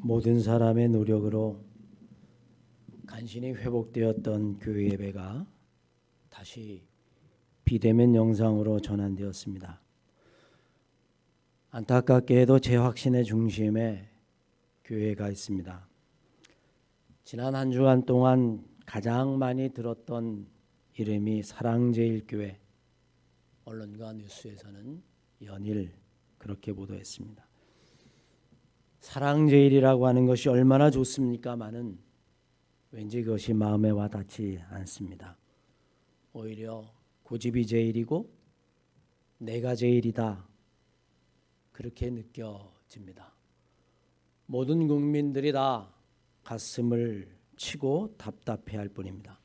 모든 사람의 노력으로 간신히 회복되었던 교회 예배가 다시 비대면 영상으로 전환되었습니다. 안타깝게도 제 확신의 중심에 교회가 있습니다. 지난 한 주간 동안 가장 많이 들었던 이름이 사랑제일교회, 언론과 뉴스에서는 연일 그렇게 보도했습니다. 사랑제일이라고 하는 것이 얼마나 좋습니까마는 왠지 그것이 마음에 와닿지 않습니다. 오히려 고집이 제일이고 내가 제일이다, 그렇게 느껴집니다. 모든 국민들이 다 가슴을 치고 답답해할 뿐입니다.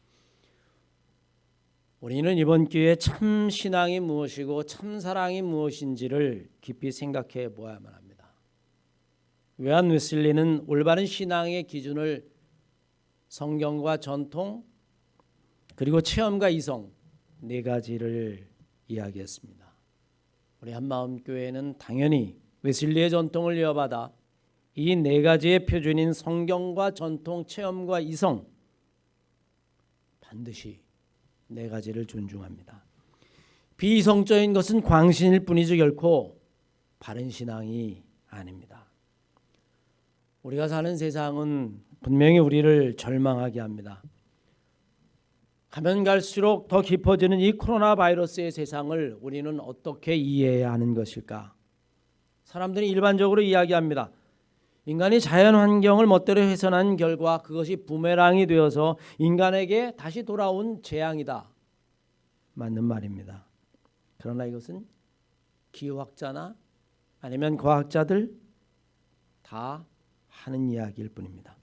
우리는 이번 기회에 참 신앙이 무엇이고 참 사랑이 무엇인지를 깊이 생각해 보아야만 합니다. 요한 웨슬리는 올바른 신앙의 기준을 성경과 전통 그리고 체험과 이성 네 가지를 이야기했습니다. 우리 한마음교회는 당연히 웨슬리의 전통을 이어받아 이 네 가지의 표준인 성경과 전통, 체험과 이성 반드시 네 가지를 존중합니다. 비이성적인 것은 광신일 뿐이지 결코 바른 신앙이 아닙니다. 우리가 사는 세상은 분명히 우리를 절망하게 합니다. 가면 갈수록 더 깊어지는 이 코로나 바이러스의 세상을 우리는 어떻게 이해해야 하는 것일까? 사람들이 일반적으로 이야기합니다. 인간이 자연 환경을 멋대로 훼손한 결과 그것이 부메랑이 되어서 인간에게 다시 돌아온 재앙이다. 맞는 말입니다. 그러나 이것은 기후학자나 아니면 과학자들 다 하는 이야기일 뿐입니다.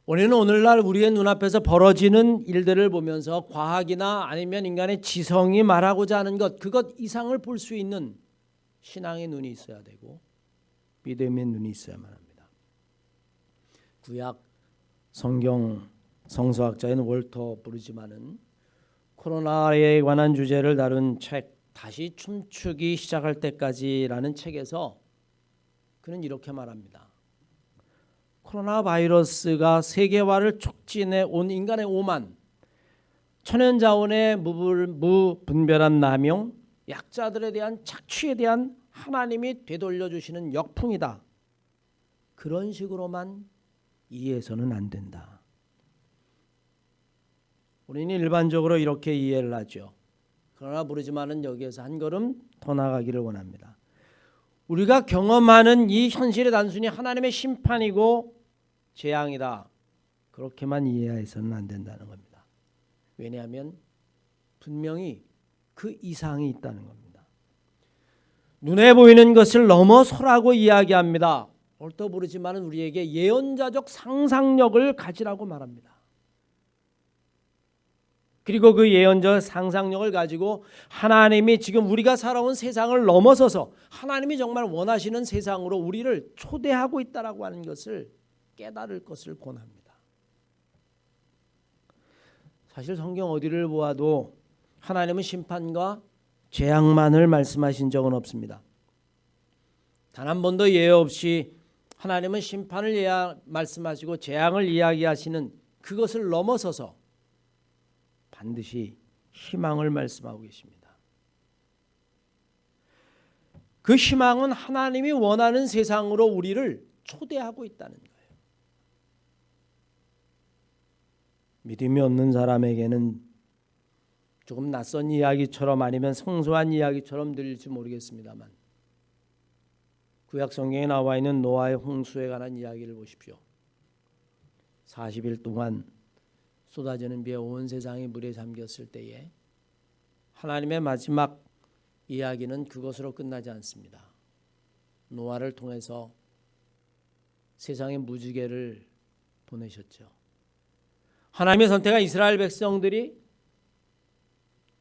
우리는 오늘날 우리의 눈앞에서 벌어지는 일들을 보면서 과학이나 아니면 인간의 지성이 말하고자 하는 그것 이상을 볼 수 있는 신앙의 눈이 있어야 되고 믿음의 눈이 있어야만 합니다. 구약 성경 성서학자인 월터 브루지만은 코로나에 관한 주제를 다룬 책 다시 춤추기 시작할 때까지라는 책에서 그는 이렇게 말합니다. 코로나 바이러스가 세계화를 촉진해 온 인간의 오만, 천연자원의 무분별한 남용, 약자들에 대한 착취에 대한 하나님이 되돌려주시는 역풍이다. 그런 식으로만 이해해서는 안 된다. 우리는 일반적으로 이렇게 이해를 하죠. 그러나 부르지만은 여기에서 한 걸음 더 나가기를 원합니다. 우리가 경험하는 이 현실이 단순히 하나님의 심판이고 재앙이다. 그렇게만 이해해서는 안 된다는 겁니다. 왜냐하면 분명히 그 이상이 있다는 겁니다. 눈에 보이는 것을 넘어서라고 이야기합니다. 옳다 부르지만 우리에게 예언자적 상상력을 가지라고 말합니다. 그리고 그 예언적 상상력을 가지고 하나님이 지금 우리가 살아온 세상을 넘어서서 하나님이 정말 원하시는 세상으로 우리를 초대하고 있다라고 하는 것을 깨달을 것을 권합니다. 사실 성경 어디를 보아도 하나님은 심판과 재앙만을 말씀하신 적은 없습니다. 단 한 번도 예외 없이 하나님은 심판을 말씀하시고 재앙을 이야기하시는 그것을 넘어서서 반드시 희망을 말씀하고 계십니다. 그 희망은 하나님이 원하는 세상으로 우리를 초대하고 있다는 거예요. 믿음이 없는 사람에게는 조금 낯선 이야기처럼 아니면 생소한 이야기처럼 들릴지 모르겠습니다만 구약 성경에 나와 있는 노아의 홍수에 관한 이야기를 보십시오. 40일 동안 쏟아지는 비에 온 세상이 물에 잠겼을 때에 하나님의 마지막 이야기는 그것으로 끝나지 않습니다. 노아를 통해서 세상에 무지개를 보내셨죠. 하나님의 선택한 이스라엘 백성들이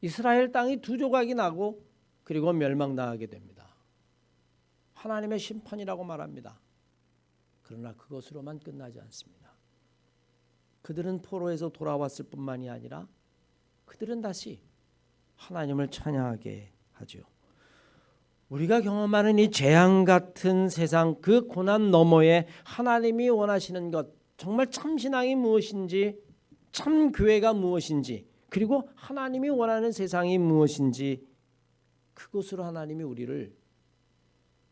이스라엘 땅이 두 조각이 나고 그리고 멸망당하게 됩니다. 하나님의 심판이라고 말합니다. 그러나 그것으로만 끝나지 않습니다. 그들은 포로에서 돌아왔을 뿐만이 아니라 그들은 다시 하나님을 찬양하게 하죠. 우리가 경험하는 이 재앙 같은 세상, 그 고난 너머에 하나님이 원하시는 것, 정말 참 신앙이 무엇인지, 참 교회가 무엇인지, 그리고 하나님이 원하는 세상이 무엇인지, 그곳으로 하나님이 우리를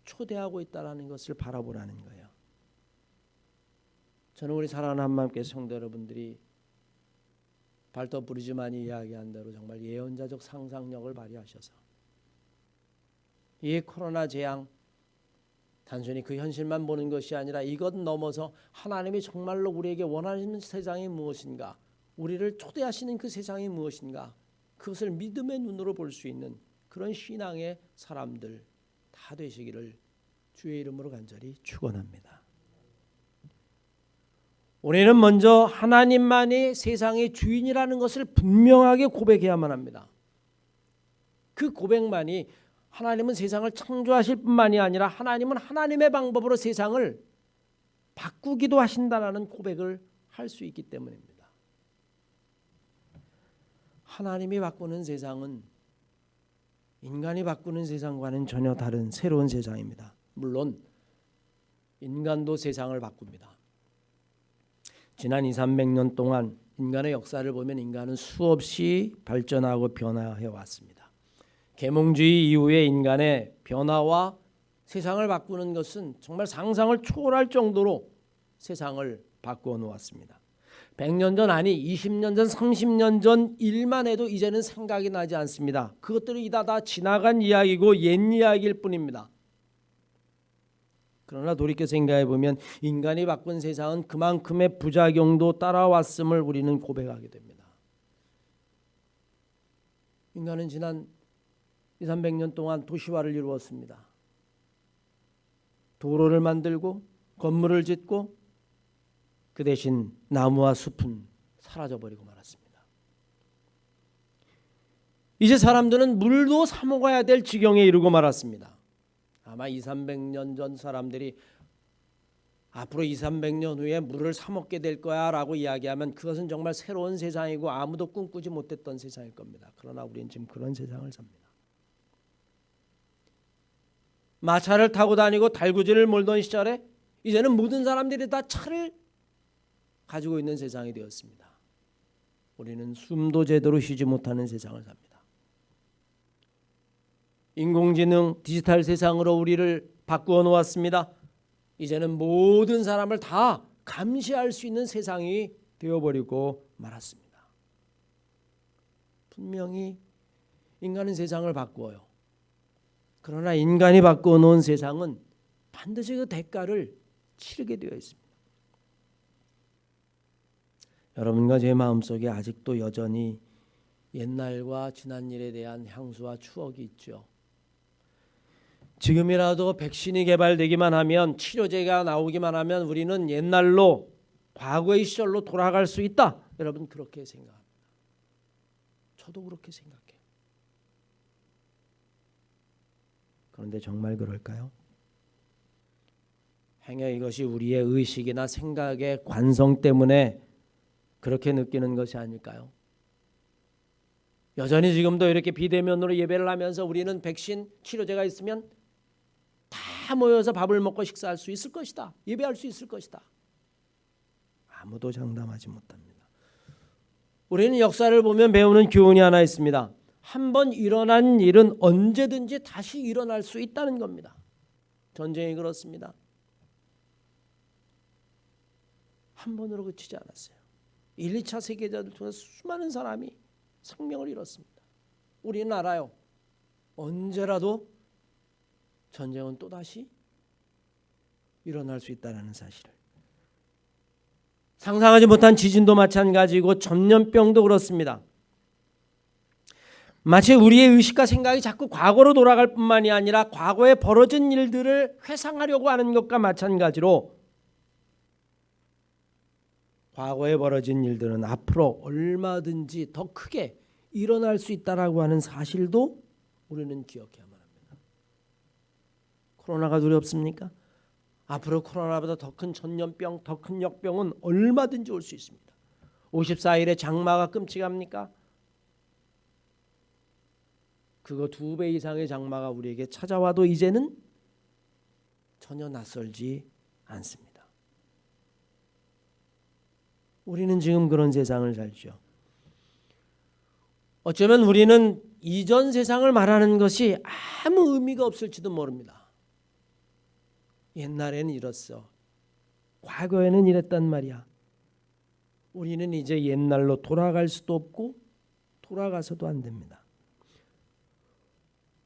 초대하고 있다는 것을 바라보라는 거예요. 저는 우리 사랑하는 한마음교회 성도 여러분들이 발더 브리즈만이 이야기한 대로 정말 예언자적 상상력을 발휘하셔서 이 코로나 재앙, 단순히 그 현실만 보는 것이 아니라 이것 넘어서 하나님이 정말로 우리에게 원하시는 세상이 무엇인가, 우리를 초대하시는 그 세상이 무엇인가, 그것을 믿음의 눈으로 볼 수 있는 그런 신앙의 사람들 다 되시기를 주의 이름으로 간절히 축원합니다. 우리는 먼저 하나님만이 세상의 주인이라는 것을 분명하게 고백해야만 합니다. 그 고백만이 하나님은 세상을 창조하실 뿐만이 아니라 하나님은 하나님의 방법으로 세상을 바꾸기도 하신다라는 고백을 할 수 있기 때문입니다. 하나님이 바꾸는 세상은 인간이 바꾸는 세상과는 전혀 다른 새로운 세상입니다. 물론 인간도 세상을 바꿉니다. 지난 200~300년 동안 인간의 역사를 보면 인간은 수없이 발전하고 변화해 왔습니다. 계몽주의 이후에 인간의 변화와 세상을 바꾸는 것은 정말 상상을 초월할 정도로 세상을 바꾸어 놓았습니다. 100년 전 아니 20년 전 30년 전 일만 해도 이제는 생각이 나지 않습니다. 그것들이 다 지나간 이야기고 옛 이야기일 뿐입니다. 그러나 돌이켜 생각해 보면 인간이 바꾼 세상은 그만큼의 부작용도 따라왔음을 우리는 고백하게 됩니다. 인간은 지난 200~300년 동안 도시화를 이루었습니다. 도로를 만들고 건물을 짓고 그 대신 나무와 숲은 사라져버리고 말았습니다. 이제 사람들은 물도 사 먹어야 될 지경에 이르고 말았습니다. 아마 200~300년 전 사람들이 앞으로 200~300년 후에 물을 사 먹게 될 거야 라고 이야기하면 그것은 정말 새로운 세상이고 아무도 꿈꾸지 못했던 세상일 겁니다. 그러나 우리는 지금 그런 세상을 삽니다. 마차를 타고 다니고 달구지를 몰던 시절에 이제는 모든 사람들이 다 차를 가지고 있는 세상이 되었습니다. 우리는 숨도 제대로 쉬지 못하는 세상을 삽니다. 인공지능 디지털 세상으로 우리를 바꾸어 놓았습니다. 이제는 모든 사람을 다 감시할 수 있는 세상이 되어버리고 말았습니다. 분명히 인간은 세상을 바꾸어요. 그러나 인간이 바꾸어 놓은 세상은 반드시 그 대가를 치르게 되어 있습니다. 여러분과 제 마음속에 아직도 여전히 옛날과 지난 일에 대한 향수와 추억이 있죠. 지금이라도 백신이 개발되기만 하면, 치료제가 나오기만 하면 우리는 옛날로, 과거의 시절로 돌아갈 수 있다. 여러분 그렇게 생각합니다. 저도 그렇게 생각해요. 그런데 정말 그럴까요? 행여 이것이 우리의 의식이나 생각의 관성 때문에 그렇게 느끼는 것이 아닐까요? 여전히 지금도 이렇게 비대면으로 예배를 하면서 우리는 백신 치료제가 있으면 다 모여서 밥을 먹고 식사할 수 있을 것이다. 예배할 수 있을 것이다. 아무도 장담하지 못합니다. 우리는 역사를 보면 배우는 교훈이 하나 있습니다. 한번 일어난 일은 언제든지 다시 일어날 수 있다는 겁니다. 전쟁이 그렇습니다. 한 번으로 그치지 않았어요. 1, 2차 세계대전을 통해서 수많은 사람이 생명을 잃었습니다. 우리는 알아요. 언제라도 전쟁은 또다시 일어날 수 있다는 사실을. 상상하지 못한 지진도 마찬가지고 전염병도 그렇습니다. 마치 우리의 의식과 생각이 자꾸 과거로 돌아갈 뿐만이 아니라 과거에 벌어진 일들을 회상하려고 하는 것과 마찬가지로 과거에 벌어진 일들은 앞으로 얼마든지 더 크게 일어날 수 있다라고 하는 사실도 우리는 기억해야만 합니다. 코로나가 두렵습니까? 앞으로 코로나보다 더 큰 전염병, 더 큰 역병은 얼마든지 올 수 있습니다. 54일의 장마가 끔찍합니까? 그거 2배 이상의 장마가 우리에게 찾아와도 이제는 전혀 낯설지 않습니다. 우리는 지금 그런 세상을 살죠. 어쩌면 우리는 이전 세상을 말하는 것이 아무 의미가 없을지도 모릅니다. 옛날에는 이랬어. 과거에는 이랬단 말이야. 우리는 이제 옛날로 돌아갈 수도 없고 돌아가서도 안 됩니다.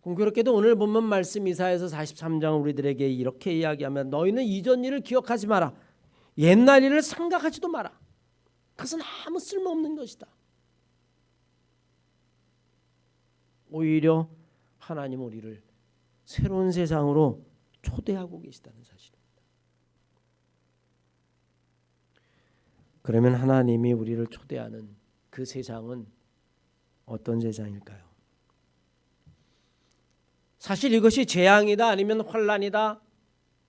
공교롭게도 오늘 본문 말씀 이사야서 43장 우리들에게 이렇게 이야기하면 너희는 이전 일을 기억하지 마라. 옛날 일을 생각하지도 마라. 그것은 아무 쓸모없는 것이다. 오히려 하나님 우리를 새로운 세상으로 초대하고 계시다는 사실입니다. 그러면 하나님이 우리를 초대하는 그 세상은 어떤 세상일까요? 사실 이것이 재앙이다 아니면 환난이다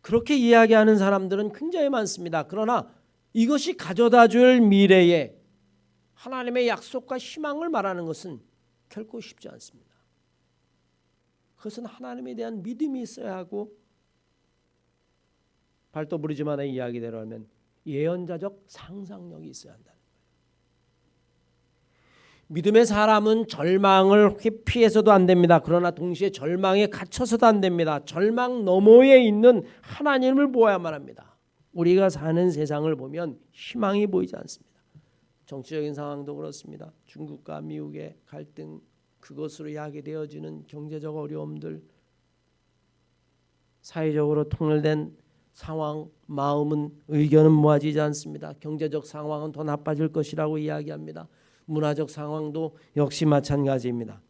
그렇게 이야기하는 사람들은 굉장히 많습니다. 그러나 이것이 가져다 줄 미래에 하나님의 약속과 희망을 말하는 것은 결코 쉽지 않습니다. 그것은 하나님에 대한 믿음이 있어야 하고 발도부르즈만의 이야기대로 하면 예언자적 상상력이 있어야 한다는 거예요. 믿음의 사람은 절망을 회피해서도 안 됩니다. 그러나 동시에 절망에 갇혀서도 안 됩니다. 절망 너머에 있는 하나님을 보아야만 합니다. 우리가 사는 세상을 보면 희망이 보이지 않습니다. 정치적인 상황도 그렇습니다. 중국과 미국의 갈등, 그것으로 야기되어지는 경제적 어려움들, 사회적으로 통일된 상황, 마음은 의견은 모아지지 않습니다. 경제적 상황은 더 나빠질 것이라고 이야기합니다. 문화적 상황도 역시 마찬가지입니다.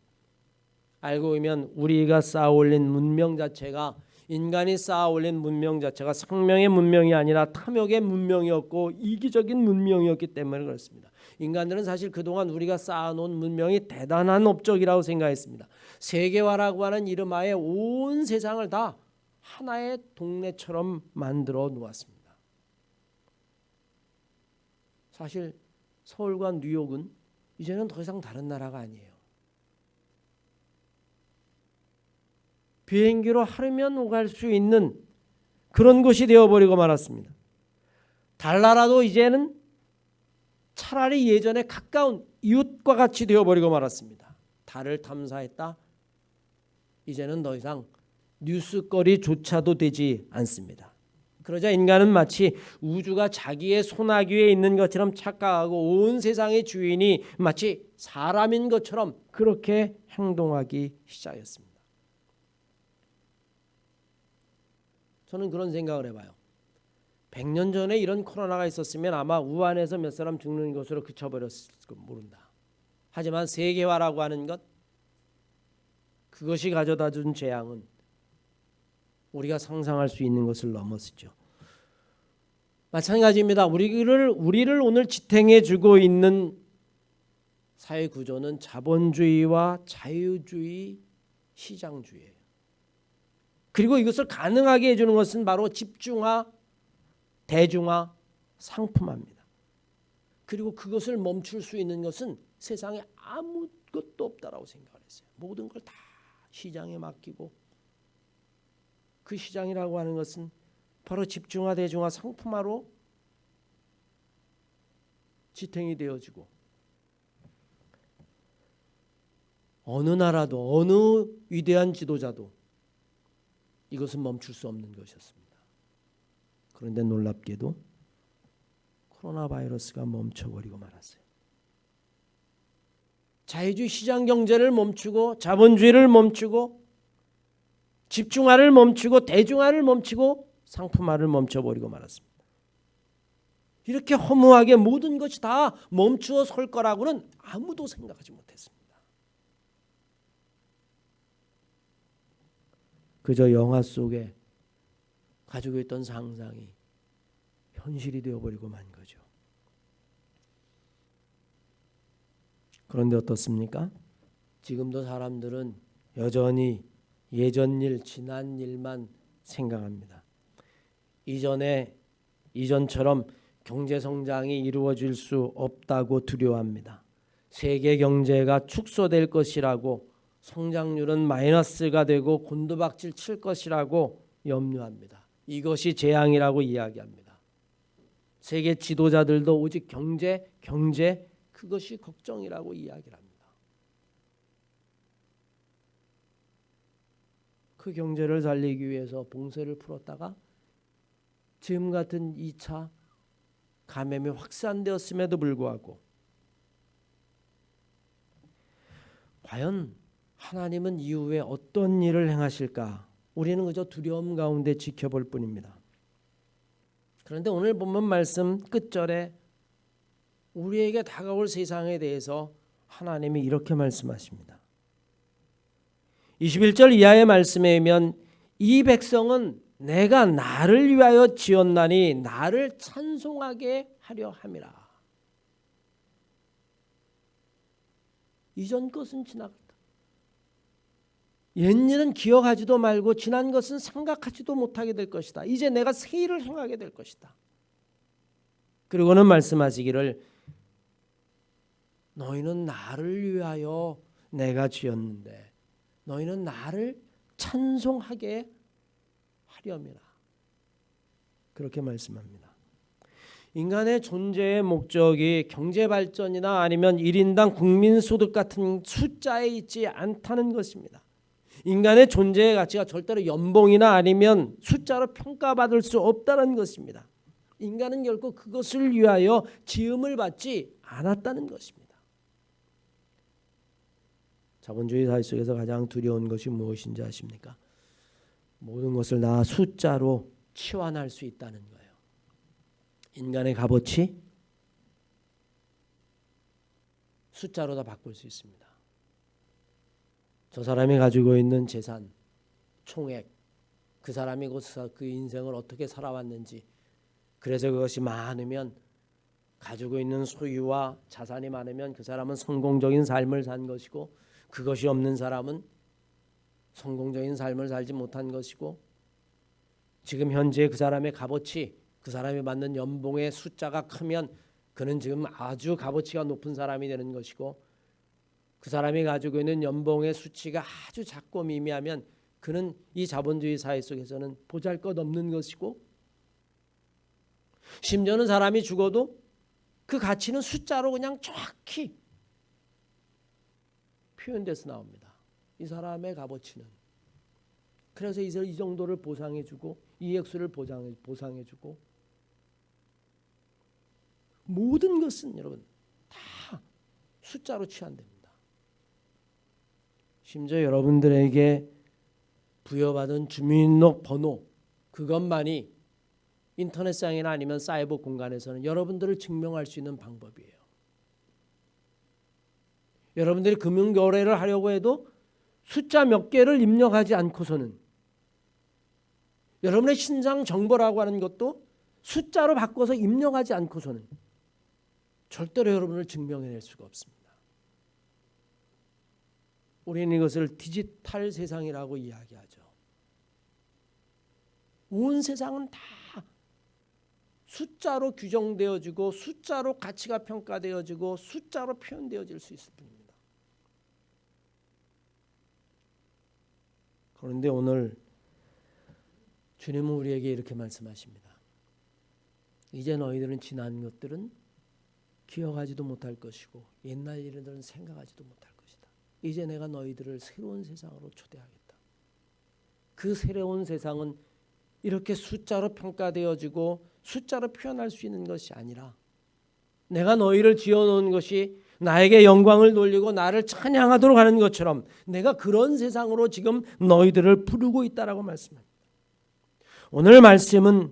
알고 보면 우리가 쌓아올린 문명 자체가 인간이 쌓아올린 문명 자체가 생명의 문명이 아니라 탐욕의 문명이었고 이기적인 문명이었기 때문에 그렇습니다. 인간들은 사실 그동안 우리가 쌓아놓은 문명이 대단한 업적이라고 생각했습니다. 세계화라고 하는 이름하에 온 세상을 다 하나의 동네처럼 만들어 놓았습니다. 사실 서울과 뉴욕은 이제는 더 이상 다른 나라가 아니에요. 비행기로 하루면 오갈 수 있는 그런 곳이 되어버리고 말았습니다. 달나라도 이제는 차라리 예전에 가까운 이웃과 같이 되어버리고 말았습니다. 달을 탐사했다. 이제는 더 이상 뉴스거리조차도 되지 않습니다. 그러자 인간은 마치 우주가 자기의 손아귀에 있는 것처럼 착각하고 온 세상의 주인이 마치 사람인 것처럼 그렇게 행동하기 시작했습니다. 저는 그런 생각을 해봐요. 100년 전에 이런 코로나가 있었으면 아마 우한에서 몇 사람 죽는 것으로 그쳐버렸을까 모른다. 하지만 세계화라고 하는 것, 그것이 가져다 준 재앙은 우리가 상상할 수 있는 것을 넘었죠. 마찬가지입니다. 우리를 오늘 지탱해 주고 있는 사회 구조는 자본주의와 자유주의, 시장주의예요. 그리고 이것을 가능하게 해주는 것은 바로 집중화, 대중화, 상품화입니다. 그리고 그것을 멈출 수 있는 것은 세상에 아무것도 없다라고 생각을 했어요. 모든 걸 다 시장에 맡기고 그 시장이라고 하는 것은 바로 집중화, 대중화, 상품화로 지탱이 되어지고 어느 나라도 어느 위대한 지도자도 이것은 멈출 수 없는 것이었습니다. 그런데 놀랍게도 코로나 바이러스가 멈춰버리고 말았어요. 자유주의 시장 경제를 멈추고 자본주의를 멈추고 집중화를 멈추고 대중화를 멈추고 상품화를 멈춰버리고 말았습니다. 이렇게 허무하게 모든 것이 다 멈추어 설 거라고는 아무도 생각하지 못했습니다. 그저 영화 속에 가지고 있던 상상이 현실이 되어버리고 만 거죠. 그런데 어떻습니까? 지금도 사람들은 여전히 예전 일, 지난 일만 생각합니다. 이전처럼 경제 성장이 이루어질 수 없다고 두려워합니다. 세계 경제가 축소될 것이라고 성장률은 마이너스가 되고 곤두박질 칠 것이라고 염려합니다. 이것이 재앙이라고 이야기합니다. 세계 지도자들도 오직 경제 그것이 걱정이라고 이야기를 합니다. 그 경제를 살리기 위해서 봉쇄를 풀었다가 지금 같은 2차 감염이 확산되었음에도 불구하고 과연 하나님은 이후에 어떤 일을 행하실까? 우리는 그저 두려움 가운데 지켜볼 뿐입니다. 그런데 오늘 본문 말씀 끝절에 우리에게 다가올 세상에 대해서 하나님이 이렇게 말씀하십니다. 21절 이하의 말씀에 의하면 이 백성은 내가 나를 위하여 지었나니 나를 찬송하게 하려 함이라. 이전 것은 지나갔다. 옛일은 기억하지도 말고 지난 것은 생각하지도 못하게 될 것이다. 이제 내가 새 일을 행하게 될 것이다. 그리고는 말씀하시기를 너희는 나를 위하여 내가 지었는데 너희는 나를 찬송하게 하렴이라. 그렇게 말씀합니다. 인간의 존재의 목적이 경제 발전이나 아니면 1인당 국민소득 같은 숫자에 있지 않다는 것입니다. 인간의 존재의 가치가 절대로 연봉이나 아니면 숫자로 평가받을 수 없다는 것입니다. 인간은 결코 그것을 위하여 지음을 받지 않았다는 것입니다. 자본주의 사회 속에서 가장 두려운 것이 무엇인지 아십니까? 모든 것을 다 숫자로 치환할 수 있다는 거예요. 인간의 값어치 숫자로 다 바꿀 수 있습니다. 저 사람이 가지고 있는 재산, 총액, 그 사람이 그 인생을 어떻게 살아왔는지, 그래서 그것이 많으면 가지고 있는 소유와 자산이 많으면 그 사람은 성공적인 삶을 산 것이고 그것이 없는 사람은 성공적인 삶을 살지 못한 것이고 지금 현재 그 사람의 값어치, 그 사람이 받는 연봉의 숫자가 크면 그는 지금 아주 값어치가 높은 사람이 되는 것이고 그 사람이 가지고 있는 연봉의 수치가 아주 작고 미미하면 그는 이 자본주의 사회 속에서는 보잘것없는 것이고 심지어는 사람이 죽어도 그 가치는 숫자로 그냥 정확히 표현돼서 나옵니다. 이 사람의 값어치는. 그래서 이 정도를 보상해주고 이 액수를 보상해주고 모든 것은 여러분 다 숫자로 치환됩니다. 심지어 여러분들에게 부여받은 주민등록 번호 그것만이 인터넷상이나 아니면 사이버 공간에서는 여러분들을 증명할 수 있는 방법이에요. 여러분들이 금융거래를 하려고 해도 숫자 몇 개를 입력하지 않고서는 여러분의 신상 정보라고 하는 것도 숫자로 바꿔서 입력하지 않고서는 절대로 여러분을 증명해낼 수가 없습니다. 우리는 이것을 디지털 세상이라고 이야기하죠. 온 세상은 다 숫자로 규정되어지고 숫자로 가치가 평가되어지고 숫자로 표현되어질 수 있을 뿐입니다. 그런데 오늘 주님은 우리에게 이렇게 말씀하십니다. 이제 너희들은 지난 것들은 기억하지도 못할 것이고 옛날 일들은 생각하지도 못할 것이다. 이제 내가 너희들을 새로운 세상으로 초대하겠다. 그 새로운 세상은 이렇게 숫자로 평가되어지고 숫자로 표현할 수 있는 것이 아니라 내가 너희를 지어놓은 것이 나에게 영광을 돌리고 나를 찬양하도록 하는 것처럼 내가 그런 세상으로 지금 너희들을 부르고 있다라고 말씀합니다. 오늘 말씀은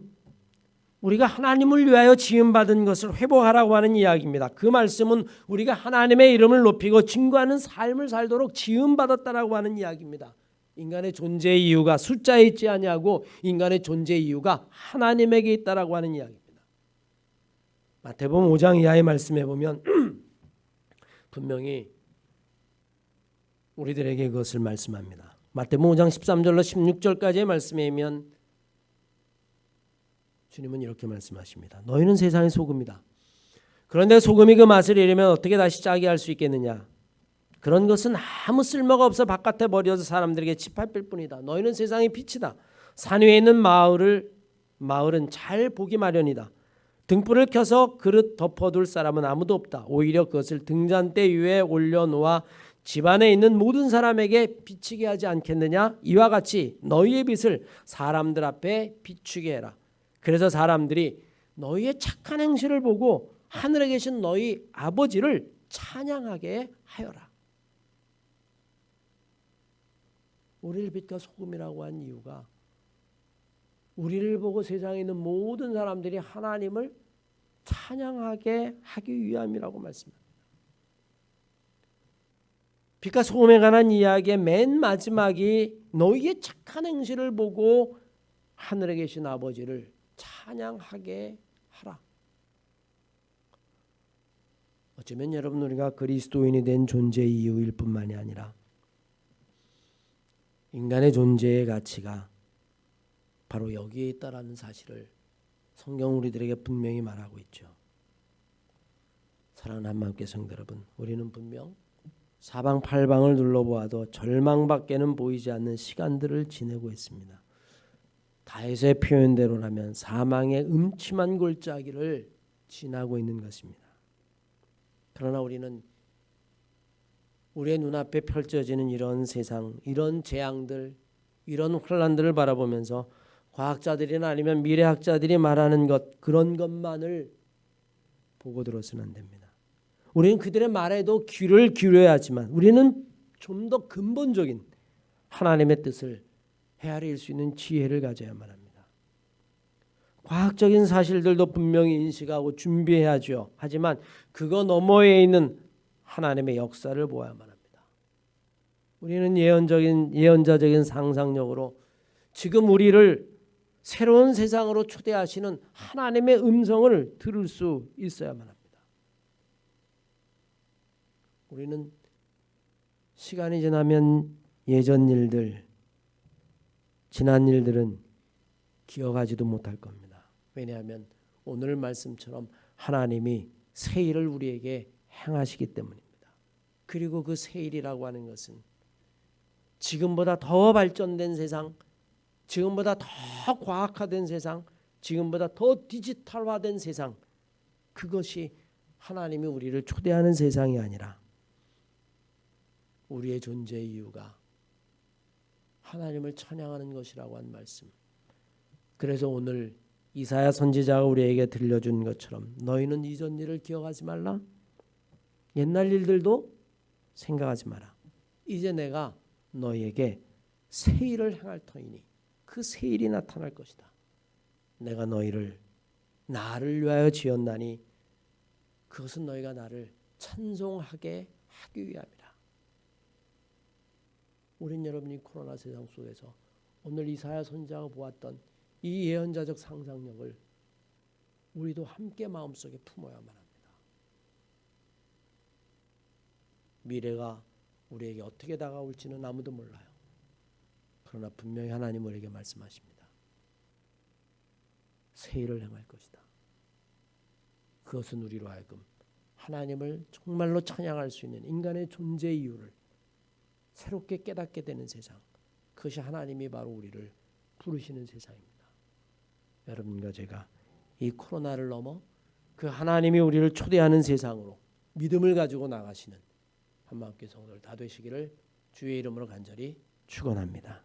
우리가 하나님을 위하여 지음받은 것을 회복하라고 하는 이야기입니다. 그 말씀은 우리가 하나님의 이름을 높이고 증거하는 삶을 살도록 지음받았다라고 하는 이야기입니다. 인간의 존재의 이유가 숫자에 있지 아니하고 인간의 존재의 이유가 하나님에게 있다라고 하는 이야기입니다. 마태복음 5장 이하의 말씀에 보면 분명히 우리들에게 그것을 말씀합니다. 마태복음 5장 13절로 16절까지의 말씀에 보면 주님은 이렇게 말씀하십니다. 너희는 세상의 소금이다. 그런데 소금이 그 맛을 잃으면 어떻게 다시 짜게 할 수 있겠느냐? 그런 것은 아무 쓸모가 없어 바깥에 버려서 사람들에게 짓밟힐 뿐이다. 너희는 세상의 빛이다. 산 위에 있는 마을은 잘 보기 마련이다. 등불을 켜서 그릇 덮어둘 사람은 아무도 없다. 오히려 그것을 등잔대 위에 올려놓아 집안에 있는 모든 사람에게 비치게 하지 않겠느냐? 이와 같이 너희의 빛을 사람들 앞에 비추게 해라. 그래서 사람들이 너희의 착한 행실을 보고 하늘에 계신 너희 아버지를 찬양하게 하여라. 우리를 빛과 소금이라고 한 이유가 우리를 보고 세상에 있는 모든 사람들이 하나님을 찬양하게 하기 위함이라고 말씀합니다. 빛과 소금에 관한 이야기의 맨 마지막이 너희의 착한 행실을 보고 하늘에 계신 아버지를 찬양하게 하라. 어쩌면 여러분 우리가 그리스도인이 된 존재의 이유일 뿐만이 아니라 인간의 존재의 가치가 바로 여기에 있다라는 사실을 성경 우리들에게 분명히 말하고 있죠. 사랑하는 한마음교회 성도 여러분, 우리는 분명 사방팔방을 둘러보아도 절망밖에는 보이지 않는 시간들을 지내고 있습니다. 다윗의 표현대로라면 사망의 음침한 골짜기를 지나고 있는 것입니다. 그러나 우리는 우리의 눈앞에 펼쳐지는 이런 세상, 이런 재앙들, 이런 혼란들을 바라보면서 과학자들이나 아니면 미래학자들이 말하는 것, 그런 것만을 보고 들어서는 안 됩니다. 우리는 그들의 말에도 귀를 기울여야 하지만 우리는 좀 더 근본적인 하나님의 뜻을 헤아릴 수 있는 지혜를 가져야만 합니다. 과학적인 사실들도 분명히 인식하고 준비해야죠. 하지만 그거 너머에 있는 하나님의 역사를 보아야만 합니다. 우리는 예언자적인 상상력으로 지금 우리를 새로운 세상으로 초대하시는 하나님의 음성을 들을 수 있어야만 합니다. 우리는 시간이 지나면 예전 일들, 지난 일들은 기억하지도 못할 겁니다. 왜냐하면 오늘 말씀처럼 하나님이 새 일을 우리에게 행하시기 때문입니다. 그리고 그 새 일이라고 하는 것은 지금보다 더 발전된 세상, 지금보다 더 과학화된 세상, 지금보다 더 디지털화된 세상, 그것이 하나님이 우리를 초대하는 세상이 아니라 우리의 존재의 이유가 하나님을 찬양하는 것이라고 한 말씀. 그래서 오늘 이사야 선지자가 우리에게 들려준 것처럼 너희는 이전 일을 기억하지 말라. 옛날 일들도 생각하지 마라. 이제 내가 너희에게 새 일을 행할 터이니 그 새 일이 나타날 것이다. 내가 너희를 나를 위하여 지었나니 그것은 너희가 나를 찬송하게 하기 위함이라. 우린 여러분이 코로나 세상 속에서 오늘 이사야 선지자가 보았던 이 예언자적 상상력을 우리도 함께 마음속에 품어야만 합니다. 미래가 우리에게 어떻게 다가올지는 아무도 몰라요. 그러나 분명히 하나님 우리에게 말씀하십니다. 새 일을 행할 것이다. 그것은 우리로 하여금 하나님을 정말로 찬양할 수 있는 인간의 존재 이유를 새롭게 깨닫게 되는 세상, 그것이 하나님이 바로 우리를 부르시는 세상입니다. 여러분과 제가 이 코로나를 넘어 그 하나님이 우리를 초대하는 세상으로 믿음을 가지고 나가시는 한마음교회 성도들 다 되시기를 주의 이름으로 간절히 축원합니다.